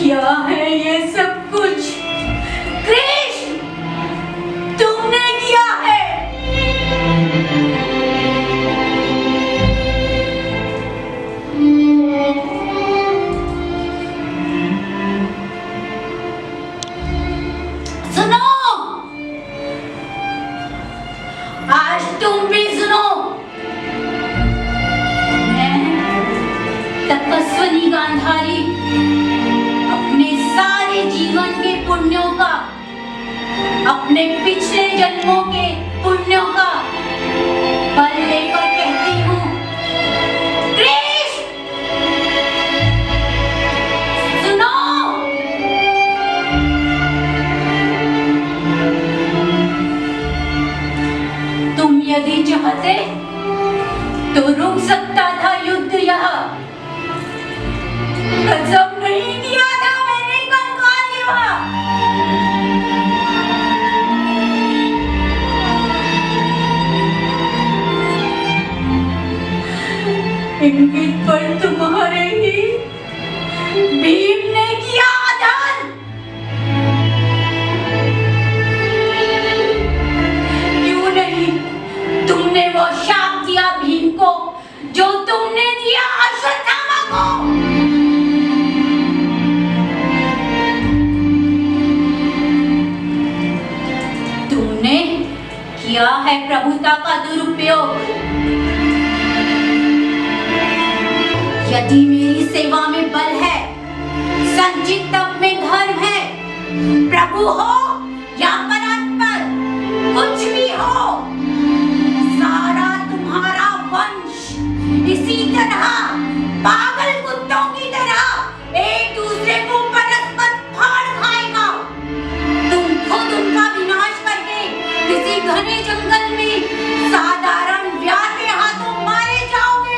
किया है ये सब कुछ कृष्ण, तुमने किया है। सुनो, आज तुम भी सुनो। तपस्विनी गांधारी अपने सारे जीवन के पुण्यों का, अपने पिछले जन्मों के पुण्यों का फल लेकर कहती हूँ, कृष्ण सुनो। तुम यदि चाहते तो रुक सकता था युद्ध यहाँ। कसम नहीं किया था मैंने कंकाल यहाँ। इंगित पर तुम्हारे ही भीम ने किया आधार। क्यों नहीं तुमने वो शाप दिया भीम को जो तुमने दिया अश्वत्थामा को। किया है प्रभुता का दुरुपयोग। यदि मेरी सेवा में बल है, संचित तप में धर्म है, प्रभु हो या परात्पर, कुछ भी हो, सारा तुम्हारा वंश इसी तरह पागल कुत्तों की तरह एक दूसरे को परस्पर फाड़ खाएगा। तुम खुद उनका विनाश करके किसी घने जंगल में साधारण व्याध के हाथों मारे जाओगे।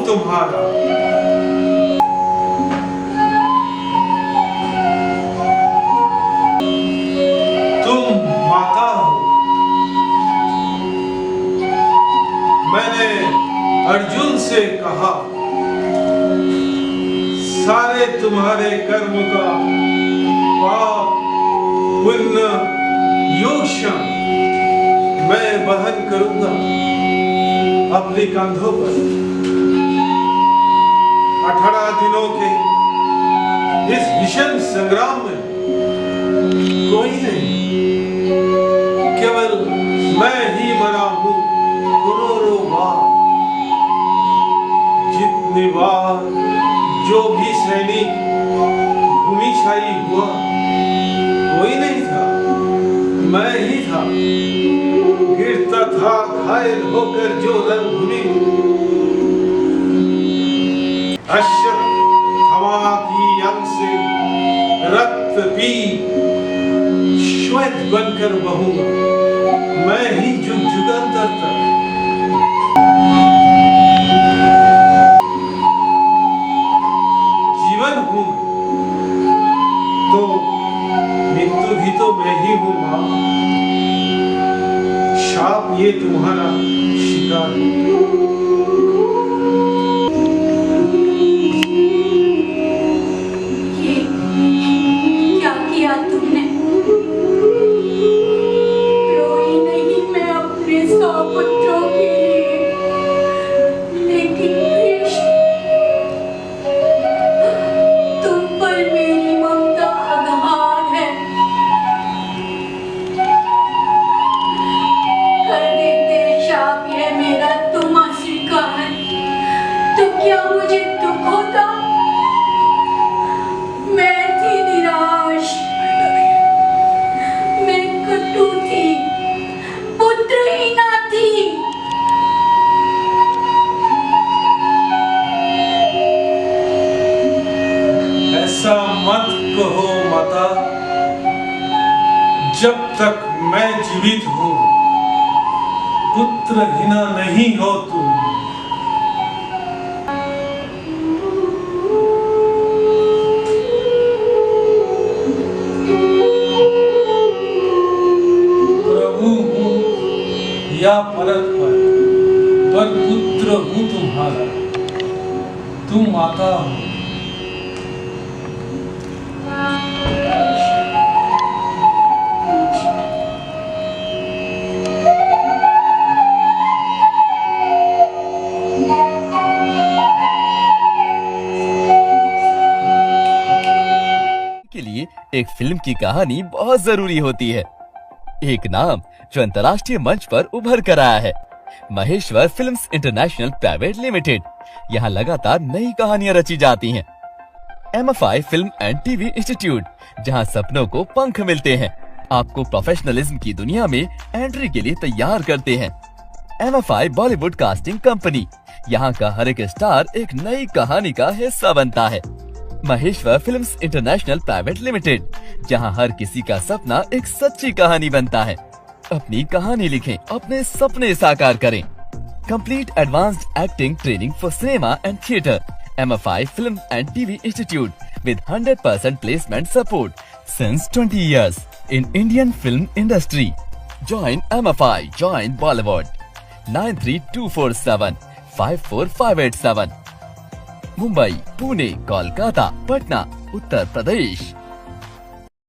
तुम्हारा तुम माता हो। मैंने अर्जुन से कहा, सारे तुम्हारे कर्म का पाप पुण्य योगक्षम मैं वहन करूंगा अपने कंधों पर। 18 दिनों के इस भीषण संग्राम में कोई नहीं, केवल मैं ही मरा हूं करोड़ों बार। जितनी बार जो भी सैनिक भूमिशाई हुआ कोई नहीं था, मैं ही था। गिरता था घायल होकर जो रणभूमि, अश्वत्थामा की अंग से रक्त पी श्वेत बनकर बहूंगा मैं ही जुग जुगांतर तक। जीवन हूं तो मृत्यु भी तो मैं ही हूं मां। शाप ये तुम्हारा शिकार है। कर देते शाप ये मेरा तुम अस्वीकार। मैं जीवित हूँ, पुत्रहीना नहीं हो तुम। प्रभु हूँ या परत पर पुत्र हूँ तुम्हारा, तुम माता हो। के लिए एक फिल्म की कहानी बहुत जरूरी होती है। एक नाम जो अंतर्राष्ट्रीय मंच पर उभर कर आया है, Maheshwar films international private limited. यहाँ लगातार नई कहानियां रची जाती हैं। MFI film and TV institute, जहाँ सपनों को पंख मिलते हैं, आपको प्रोफेशनलिज्म की दुनिया में एंट्री के लिए तैयार करते हैं। MFI बॉलीवुड कास्टिंग कंपनी, यहाँ का हर एक स्टार एक नई कहानी का हिस्सा बनता है। Maheshwar films international private limited, जहां हर किसी का सपना एक सच्ची कहानी बनता है। अपनी कहानी लिखें, अपने सपने साकार करें। Complete advanced acting training for cinema and theatre. MFI film and TV institute with 100% placement support since 20 years in Indian film industry. Join MFI, join Bollywood. 9324754587 Mumbai, Pune, Kolkata, Patna, Uttar Pradesh.